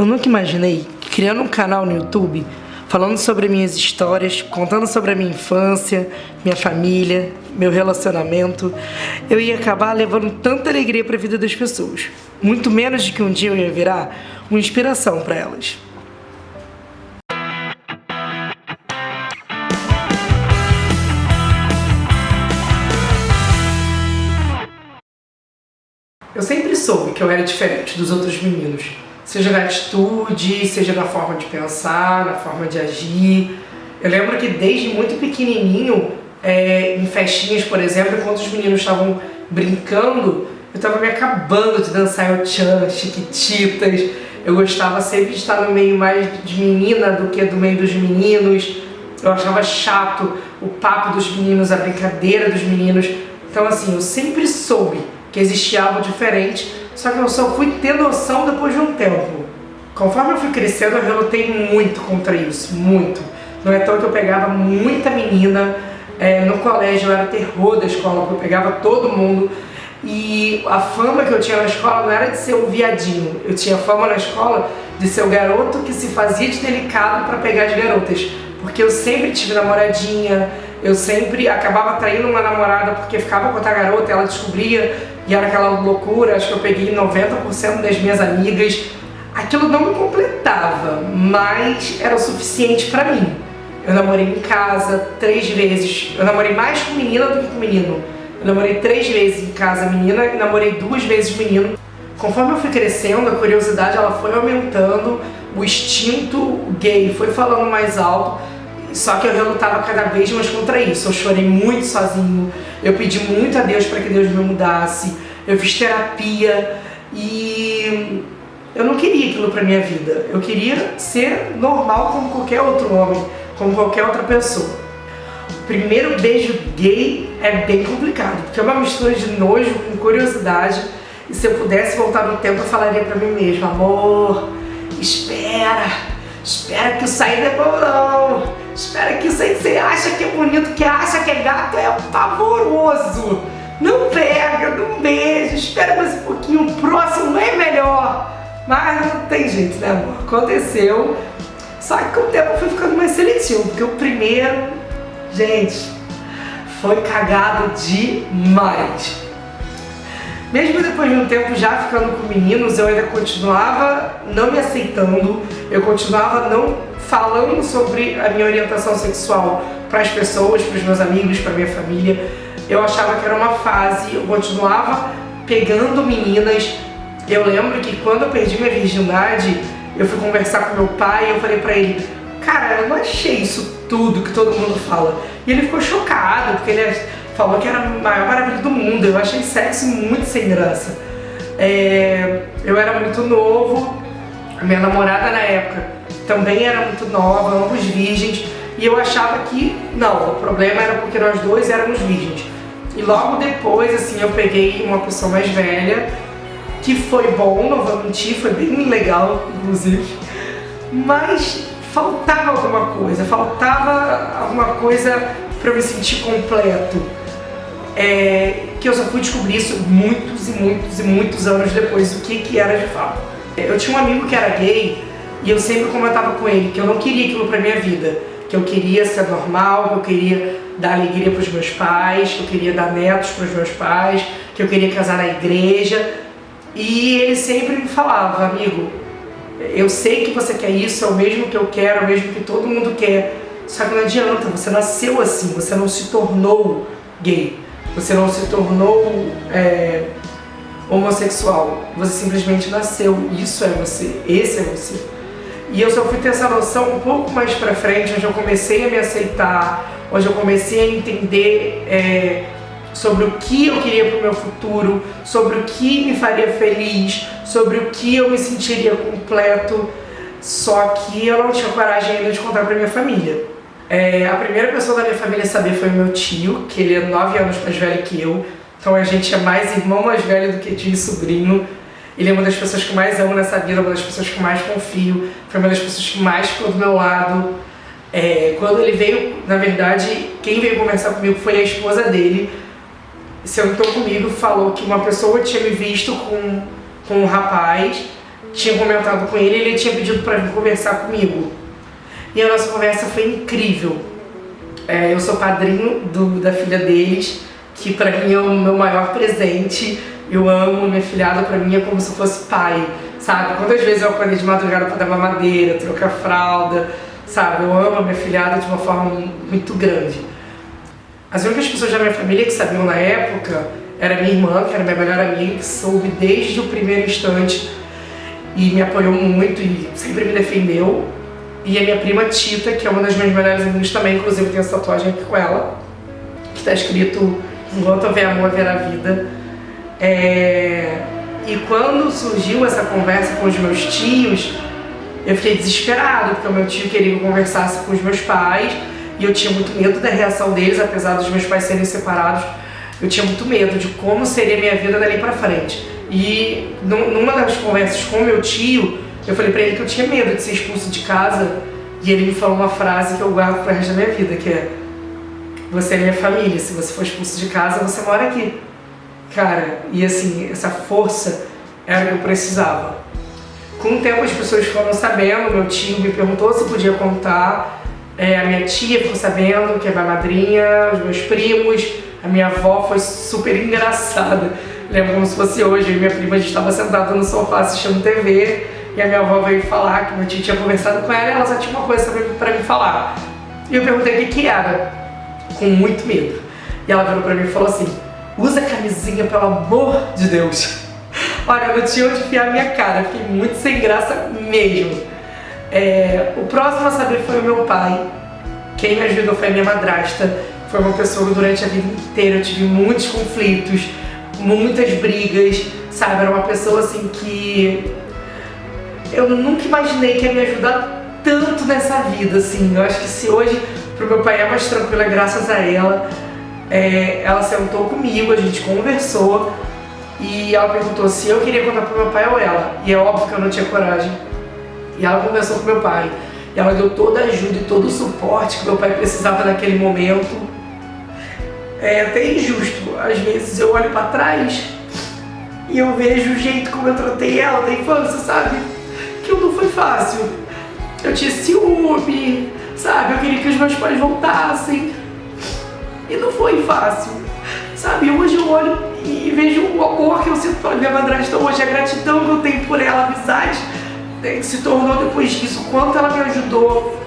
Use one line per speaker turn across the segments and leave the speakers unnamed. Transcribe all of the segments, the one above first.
Eu nunca imaginei que, criando um canal no YouTube, falando sobre minhas histórias, contando sobre a minha infância, minha família, meu relacionamento, eu ia acabar levando tanta alegria para a vida das pessoas. Muito menos de que um dia eu ia virar uma inspiração para elas. Eu sempre soube que eu era diferente dos outros meninos. Seja na atitude, seja na forma de pensar, na forma de agir. Eu lembro que desde muito pequenininho, em festinhas, por exemplo, enquanto os meninos estavam brincando, eu estava me acabando de dançar El-chan, Chiquititas. Eu gostava sempre de estar no meio mais de menina do que do meio dos meninos. Eu achava chato o papo dos meninos, a brincadeira dos meninos. Então assim, eu sempre soube que existia algo diferente, só que eu só fui ter noção depois de um tempo. Conforme eu fui crescendo, eu relutei muito contra isso, muito. Não é tão que eu pegava muita menina, no colégio eu era o terror da escola, porque eu pegava todo mundo. E a fama que eu tinha na escola não era de ser o viadinho, eu tinha fama na escola de ser o garoto que se fazia de delicado para pegar as garotas. Porque eu sempre tive namoradinha, eu sempre acabava traindo uma namorada porque ficava com outra garota, ela descobria e era aquela loucura. Acho que eu peguei 90% das minhas amigas. Aquilo não me completava, mas era o suficiente pra mim. Eu namorei em casa 3 vezes, eu namorei mais com menina do que com menino. Eu namorei 3 vezes em casa menina e namorei 2 vezes menino. Conforme eu fui crescendo, a curiosidade ela foi aumentando, o instinto gay foi falando mais alto. Só que eu relutava cada vez mais contra isso. Eu chorei muito sozinho, eu pedi muito a Deus para que Deus me mudasse, eu fiz terapia e eu não queria aquilo para minha vida. Eu queria ser normal como qualquer outro homem, como qualquer outra pessoa. O primeiro beijo gay é bem complicado, porque é uma mistura de nojo com curiosidade. E se eu pudesse voltar no tempo, eu falaria para mim mesma: amor, espera que isso aí não é bom não. Espera que isso aí que você acha que é bonito, que acha que é gato, é pavoroso. Não pega, não beija, espera mais um pouquinho, o próximo é melhor. Mas não tem jeito, né, amor? Aconteceu. Só que com o tempo eu fui ficando mais seletivo, porque o primeiro, gente, foi cagado demais. Mesmo depois de um tempo já ficando com meninos, eu ainda continuava não me aceitando, eu continuava não falando sobre a minha orientação sexual para as pessoas, para os meus amigos, para minha família. Eu achava que era uma fase, eu continuava pegando meninas. Eu lembro que quando eu perdi minha virgindade, eu fui conversar com meu pai e eu falei pra ele: cara, eu não achei isso tudo que todo mundo fala. E ele ficou chocado, porque ele falou que era a maior maravilha do mundo. Eu achei sexo muito sem graça. Eu era muito novo, a minha namorada na época também era muito nova, ambos virgens, e eu achava que não, o problema era porque nós dois éramos virgens. E logo depois, assim, eu peguei uma pessoa mais velha, que foi bom, não vou mentir, foi bem legal, inclusive, mas faltava alguma coisa para eu me sentir completo. Que eu só fui descobrir isso muitos anos depois, o que era de fato. Eu tinha um amigo que era gay e eu sempre comentava com ele que eu não queria aquilo pra minha vida, que eu queria ser normal, que eu queria dar alegria pros meus pais, que eu queria dar netos pros meus pais, que eu queria casar na igreja. E ele sempre me falava: amigo, eu sei que você quer isso, é o mesmo que eu quero, é o mesmo que todo mundo quer, só que não adianta, você nasceu assim, você não se tornou gay. Você não se tornou homossexual, você simplesmente nasceu, isso é você, esse é você. E eu só fui ter essa noção um pouco mais pra frente, onde eu comecei a me aceitar, onde eu comecei a entender sobre o que eu queria pro meu futuro, sobre o que me faria feliz, sobre o que eu me sentiria completo, só que eu não tinha coragem ainda de contar pra minha família. A primeira pessoa da minha família a saber foi o meu tio, que ele é 9 anos mais velho que eu. Então a gente é mais irmão mais velho do que tio e sobrinho. Ele é uma das pessoas que mais amo nessa vida, uma das pessoas que mais confio. Foi uma das pessoas que mais ficou do meu lado. Quando ele veio, na verdade, quem veio conversar comigo foi a esposa dele. Sentou comigo, falou que uma pessoa tinha me visto com um rapaz tinha comentado com ele e ele tinha pedido para vir conversar comigo. E a nossa conversa foi incrível. Eu sou padrinho da filha deles, que pra mim é o meu maior presente. Eu amo minha filhada, pra mim é como se fosse pai, sabe? Quantas vezes eu acordei de madrugada pra dar mamadeira, trocar fralda, sabe? Eu amo a minha filhada de uma forma muito grande. As únicas pessoas da minha família que sabiam na época era minha irmã, que era minha melhor amiga, que soube desde o primeiro instante e me apoiou muito e sempre me defendeu. E a minha prima Tita, que é uma das minhas melhores amigas também, inclusive eu tenho essa tatuagem aqui com ela, que está escrito "Enquanto houver amor, haverá vida". E quando surgiu essa conversa com os meus tios, eu fiquei desesperado, porque o meu tio queria que eu conversasse com os meus pais, e eu tinha muito medo da reação deles, apesar dos meus pais serem separados, eu tinha muito medo de como seria a minha vida dali pra frente. E numa das conversas com o meu tio, eu falei pra ele que eu tinha medo de ser expulso de casa, e ele me falou uma frase que eu guardo pro resto da minha vida, que é: "Você é minha família, se você for expulso de casa, você mora aqui". Cara, e assim, essa força era o que eu precisava. Com o tempo as pessoas foram sabendo, meu tio me perguntou se podia contar, a minha tia ficou sabendo, que é minha madrinha, os meus primos, a minha avó foi super engraçada. Lembro como se fosse hoje, eu e minha prima, a gente estava sentada no sofá assistindo TV, e a minha avó veio falar que meu tio tinha conversado com ela e ela só tinha uma coisa pra me falar. E eu perguntei o que era, com muito medo. E ela virou pra mim e falou assim: "Usa camisinha, pelo amor de Deus". Olha, eu não tinha onde enfiar a minha cara, fiquei muito sem graça mesmo. O próximo a saber foi o meu pai. Quem me ajudou foi a minha madrasta. Foi uma pessoa que durante a vida inteira eu tive muitos conflitos, muitas brigas, sabe? Era uma pessoa assim que eu nunca imaginei que ia me ajudar tanto nessa vida, assim. Eu acho que se hoje pro meu pai é mais tranquilo, é graças a ela. Ela sentou comigo, a gente conversou e ela perguntou se eu queria contar pro meu pai ou ela. E é óbvio que eu não tinha coragem. E ela conversou com meu pai. E ela deu toda a ajuda e todo o suporte que meu pai precisava naquele momento. É até injusto. Às vezes eu olho pra trás e eu vejo o jeito como eu tratei ela da infância, sabe? Que não foi fácil. Eu tinha ciúme, sabe? Eu queria que os meus pais voltassem. E não foi fácil, sabe? Hoje eu olho e vejo o amor que eu sinto pela minha madrasta hoje, a gratidão que eu tenho por ela, a amizade que se tornou depois disso, o quanto ela me ajudou.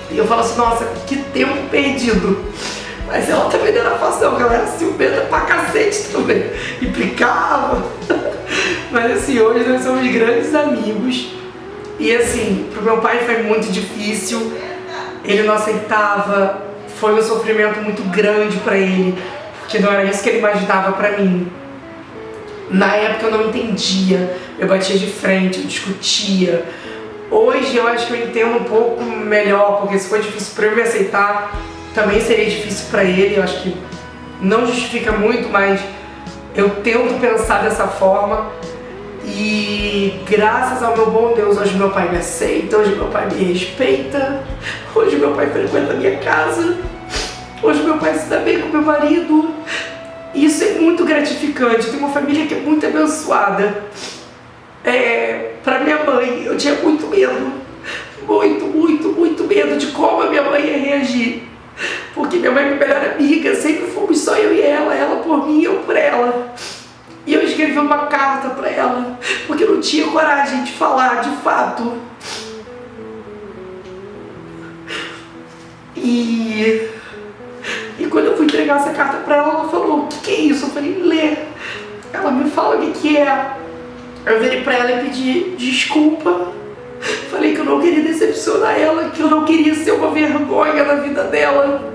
E eu falo assim, nossa, que tempo perdido. Mas ela também não era fácil, não, ela era ciumenta pra cacete também. E brincava. Mas assim, hoje nós somos grandes amigos. E assim, pro meu pai foi muito difícil. Ele não aceitava. Foi um sofrimento muito grande pra ele, porque não era isso que ele imaginava pra mim. Na época eu não entendia, eu batia de frente, eu discutia. Hoje eu acho que eu entendo um pouco melhor, porque se foi difícil pra eu me aceitar, também seria difícil pra ele. Eu acho que não justifica muito, mas eu tento pensar dessa forma. E graças ao meu bom Deus, hoje meu pai me aceita, hoje meu pai me respeita, hoje meu pai frequenta a minha casa, hoje meu pai se dá bem com meu marido. Isso é muito gratificante. Eu tenho uma família que é muito abençoada. Pra minha mãe, eu tinha muito medo, muito medo de como a minha mãe ia reagir, porque minha mãe é minha melhor amiga, sempre fomos só eu e ela por mim e eu por ela. E eu escrevi uma carta pra ela, porque eu não tinha coragem de falar de fato. E quando eu fui entregar essa carta pra ela, ela falou, o que é isso? Eu falei, lê. Ela me fala o que é. Eu virei pra ela e pedi desculpa. Falei que eu não queria decepcionar ela, que eu não queria ser uma vergonha na vida dela,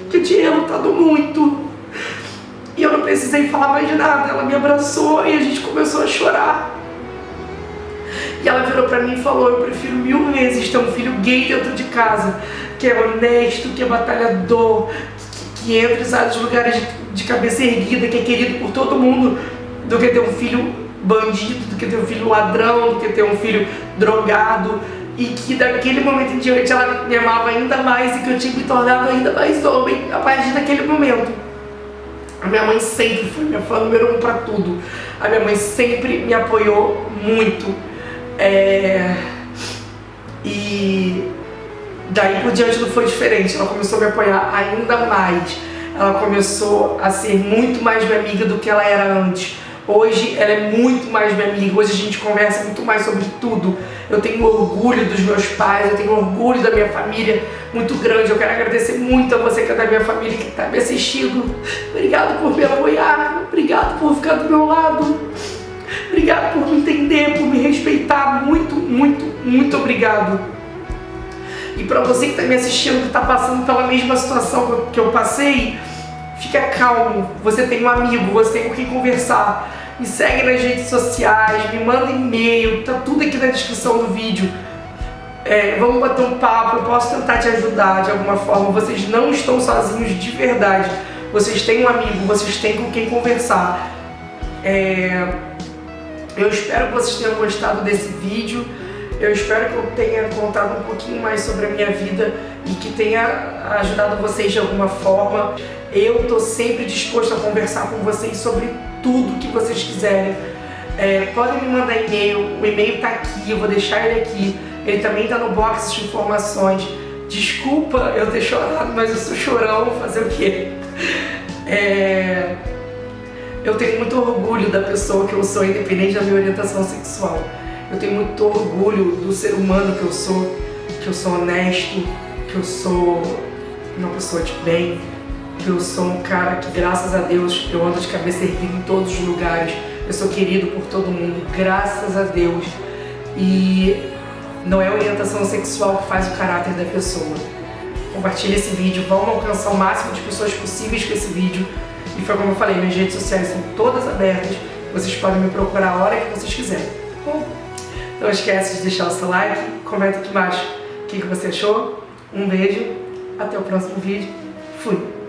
que eu tinha lutado muito. E eu não precisei falar mais de nada. Ela me abraçou e a gente começou a chorar. E ela virou pra mim e falou, eu prefiro 1000 vezes ter um filho gay dentro de casa, que é honesto, que é batalhador, que entra e sai dos lugares de cabeça erguida, que é querido por todo mundo, do que ter um filho bandido, do que ter um filho ladrão, do que ter um filho drogado. E que daquele momento em diante ela me amava ainda mais e que eu tinha me tornado ainda mais homem a partir daquele momento. A minha mãe sempre foi minha fã número 1 pra tudo. A minha mãe sempre me apoiou muito. E daí por diante não foi diferente. Ela começou a me apoiar ainda mais. Ela começou a ser muito mais minha amiga do que ela era antes. Hoje ela é muito mais minha amiga, hoje a gente conversa muito mais sobre tudo. Eu tenho orgulho dos meus pais, eu tenho orgulho da minha família muito grande. Eu quero agradecer muito a você que é da minha família, que está me assistindo. Obrigado por me apoiar, obrigado por ficar do meu lado, obrigado por me entender, por me respeitar. Muito, muito, muito obrigado. E para você que está me assistindo, que está passando pela mesma situação que eu passei, fica calmo, você tem um amigo, você tem com quem conversar. Me segue nas redes sociais, me manda e-mail, tá tudo aqui na descrição do vídeo. Vamos bater um papo, eu posso tentar te ajudar de alguma forma. Vocês não estão sozinhos de verdade. Vocês têm um amigo, vocês têm com quem conversar. Eu espero que vocês tenham gostado desse vídeo. Eu espero que eu tenha contado um pouquinho mais sobre a minha vida e que tenha ajudado vocês de alguma forma. Eu estou sempre disposto a conversar com vocês sobre tudo que vocês quiserem. Podem me mandar e-mail, o e-mail está aqui, eu vou deixar ele aqui. Ele também está no box de informações. Desculpa eu ter chorado, mas eu sou chorão, fazer o quê? Eu tenho muito orgulho da pessoa que eu sou, independente da minha orientação sexual. Eu tenho muito orgulho do ser humano que eu sou honesto, que eu sou uma pessoa de bem, que eu sou um cara que, graças a Deus, eu ando de cabeça erguida em todos os lugares. Eu sou querido por todo mundo, graças a Deus. E não é a orientação sexual que faz o caráter da pessoa. Compartilhe esse vídeo, vamos alcançar o máximo de pessoas possíveis com esse vídeo. E foi como eu falei, minhas redes sociais são todas abertas. Vocês podem me procurar a hora que vocês quiserem. Bom, não esquece de deixar o seu like, comenta aqui embaixo o que você achou. Um beijo, até o próximo vídeo. Fui!